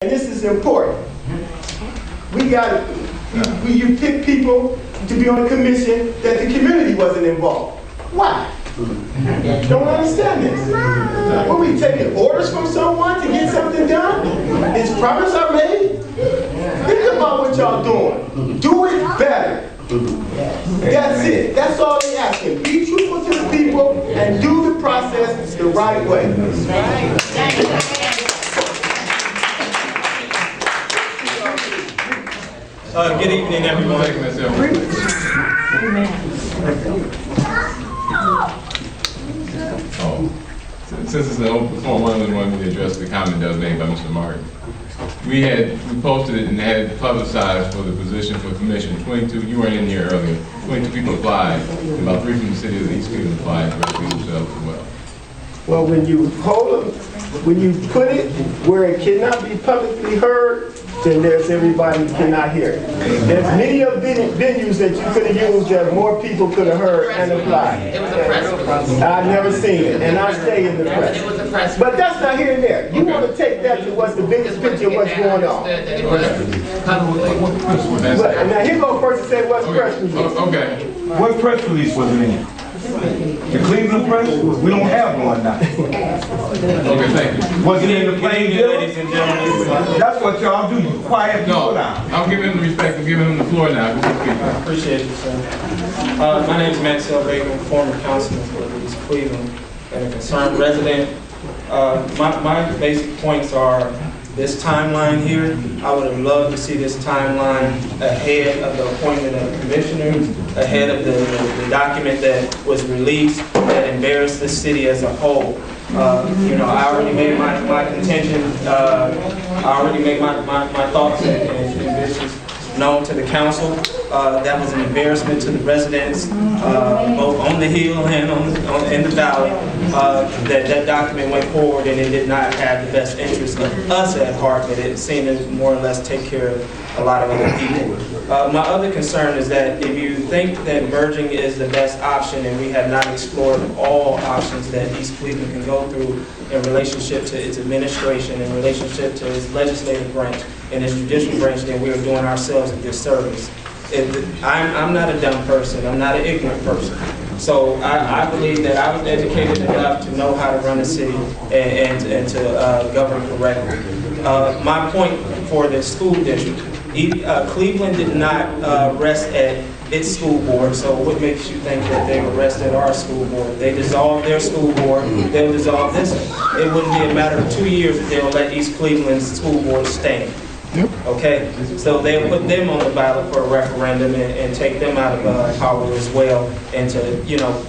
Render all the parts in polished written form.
And this is important. You pick people to be on a commission that the community wasn't involved. Why? Don't understand this. Were we taking orders from someone to get something done? Is promises are made? Think about what y'all doing. Do it better. That's it. That's all they asking. Be truthful to the people and do the process the right way. Good evening, everyone. Since it's an open forum, I only wanted to address the comment that was made by Mr. Martin. We posted it and had it publicized for the position for commission. 22, you weren't in here earlier, 22 people applied, and about 3 from the city of East Cleveland applied directly themselves as well. Well, when you put it where it cannot be publicly heard, then there's everybody who cannot hear it. There's many of venues that you could have used that more people could have heard and applied. It was a press release. I've never seen it, and I stay in the press. It was a press release. But that's not here and there. You want to take that to what's the biggest picture of what's going on. But now here go first and say what's press release. Okay. What press release was it in? The Cleveland Press? We don't have one now. Okay, thank you. Was it in the plain Ladies and gentlemen. That's what y'all do. You quiet people No, down. I'm giving him the respect of giving him the floor now. I appreciate you, sir. My name is Joei Graham, former councilman for East Cleveland and a concerned resident. My basic points are this timeline here. I would have loved to see this timeline ahead of the appointment of the commissioners, ahead of the document that was released that embarrassed the city as a whole. I already made my contention, I already made my thoughts and visions known to the council. That was an embarrassment to the residents, both on the hill and in the valley, that document went forward and it did not have the best interest of us at heart, but it seemed to more or less take care of a lot of other people. My other concern is that if you think that merging is the best option and we have not explored all options that East Cleveland can go through in relationship to its administration, in relationship to its legislative branch and its judicial branch, then we are doing ourselves a disservice. I'm not a dumb person. I'm not an ignorant person. So I believe that I was educated enough to know how to run a city and to govern correctly. My point for the school district, Cleveland did not rest at its school board, so what makes you think that they will rest at our school board? They dissolved their school board, they'll dissolve this one. It wouldn't be a matter of 2 years that they'll let East Cleveland's school board stand. Okay, so they'll put them on the ballot for a referendum and take them out of power as well. And to,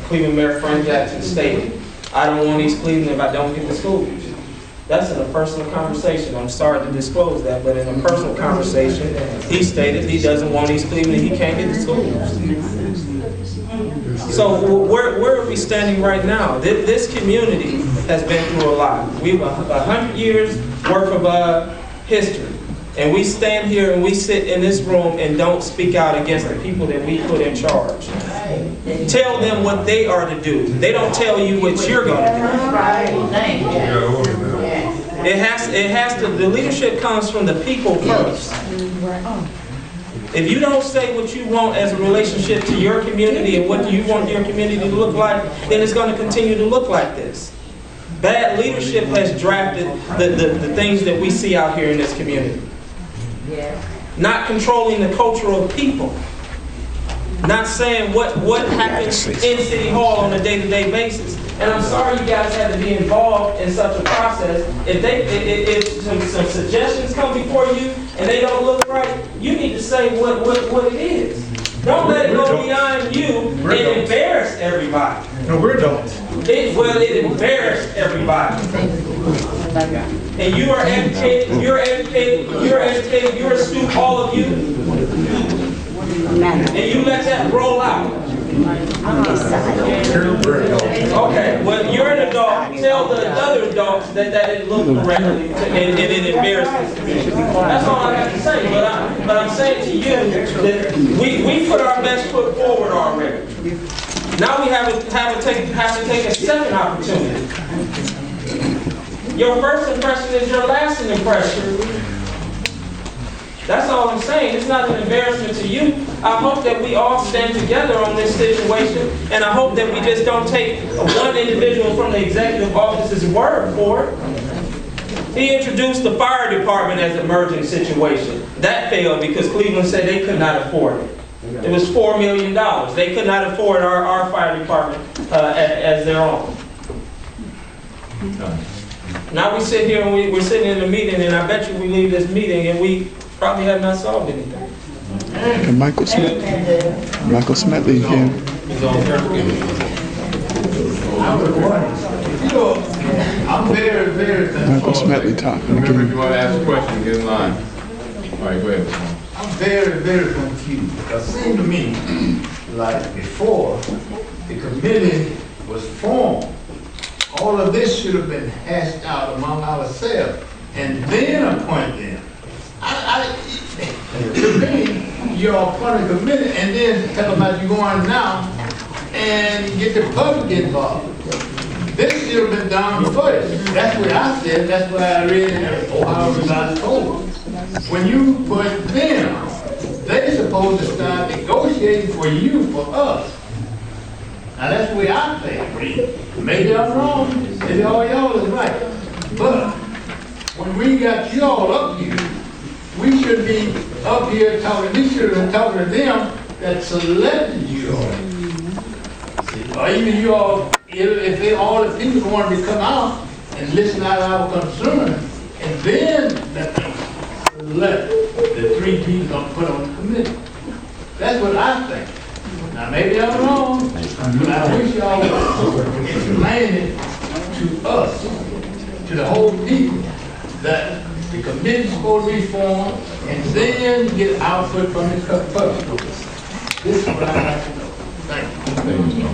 Cleveland Mayor Frank Jackson stated, I don't want East Cleveland if I don't get the schools. That's in a personal conversation. I'm sorry to disclose that, but in a personal conversation, he stated he doesn't want East Cleveland, he can't get the schools. So where are we standing right now? This community has been through a lot. We have 100 years worth of history. And we stand here and we sit in this room and don't speak out against the people that we put in charge. Tell them what they are to do. They don't tell you what you're going to do. The leadership comes from the people first. If you don't say what you want as a relationship to your community and what you want your community to look like, then it's going to continue to look like this. Bad leadership has drafted the things that we see out here in this community. Not controlling the culture of people. Not saying what happens in City Hall on a day-to-day basis. And I'm sorry you guys had to be involved in such a process. If some suggestions come before you and they don't look right, you need to say what it is. Don't let it go beyond you and embarrass everybody. No, we're adults. It embarrassed everybody. And you are educated, you're astute, all of you. And you let that roll out. Okay, when you're an adult, tell the other adults that didn't look correctly and it embarrasses me. That's all I have to say. But I'm saying to you that we put our best foot forward already. Now we have to take a second opportunity. Your first impression is your lasting impression. That's all I'm saying. It's not an embarrassment to you. I hope that we all stand together on this situation, and I hope that we just don't take one individual from the executive office's word for it. He introduced the fire department as an emerging situation. That failed because Cleveland said they could not afford it. It was $4 million. They could not afford our fire department as their own. Now we sit here and we're sitting in a meeting, and I bet you we leave this meeting and we probably have not solved anything. And Michael Smedley again. I'm very, very confused. Michael Smedley talking Remember, if again. you want to ask a question, get in line. All right, go ahead. I'm very, very confused. It seemed to me like before the committee was formed, all of this should have been hashed out among ourselves and then appoint them. To me, you appoint a committee and then tell them that you're going now and get the public involved. This should have been done first. That's what I said. That's what I read in Ohio U.S.A. code. When you put them, they're supposed to start negotiating for you, for us. Now that's the way I think. Maybe I'm wrong. Maybe all y'all is right. But when we got y'all up here, we should be up here talking. We should have been talking to them that selected you all. Or even you all, if they, all the people wanted to come out and listen out our concern, and then that let the 3 people I'm put on the committee. That's what I think. Now maybe I'm wrong, but I wish y'all would explain it to us, to the whole people, that the committee's supposed to be formed and then get output from the public. This is what I'd like to know. Thank you.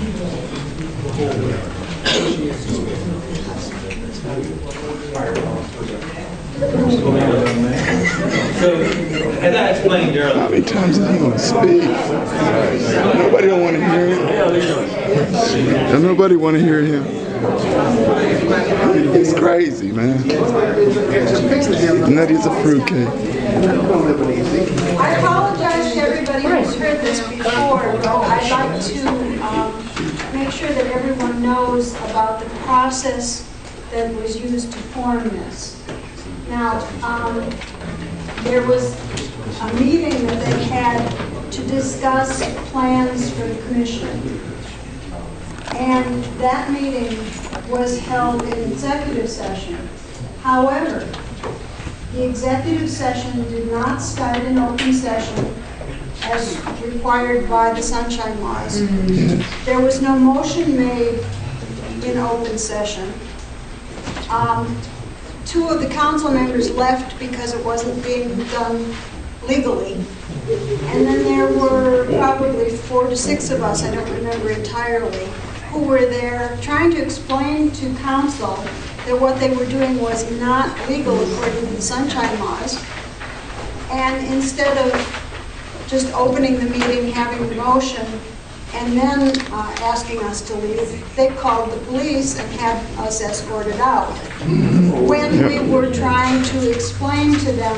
So, as I explained earlier, How many times is he gonna speak? Nobody don't want to hear him. And nobody want to hear him. He's crazy, man. Nutty's a fruitcake. I apologize to everybody who's heard this before, but I'd like to make sure that everyone knows about the process that was used to form this. Now, there was a meeting that they had to discuss plans for the commission. And that meeting was held in executive session. However, the executive session did not start in open session as required by the Sunshine Laws. There was no motion made in open session. 2 of the council members left because it wasn't being done legally. And then there were probably 4 to 6 of us, I don't remember entirely, who were there trying to explain to council that what they were doing was not legal according to the Sunshine Laws. And instead of just opening the meeting, having the motion, and then asking us to leave, they called the police and had us escorted out. When we were trying to explain to them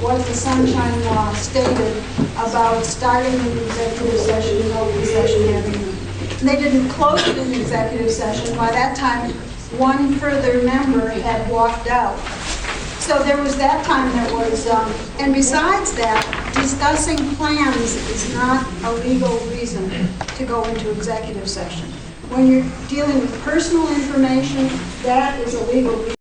what the Sunshine Law stated about starting an executive session and open session, and they didn't close it in executive session. By that time, 1 further member had walked out. So there was that time that was, and besides that, discussing plans is not a legal reason to go into executive session. When you're dealing with personal information, that is a legal reason.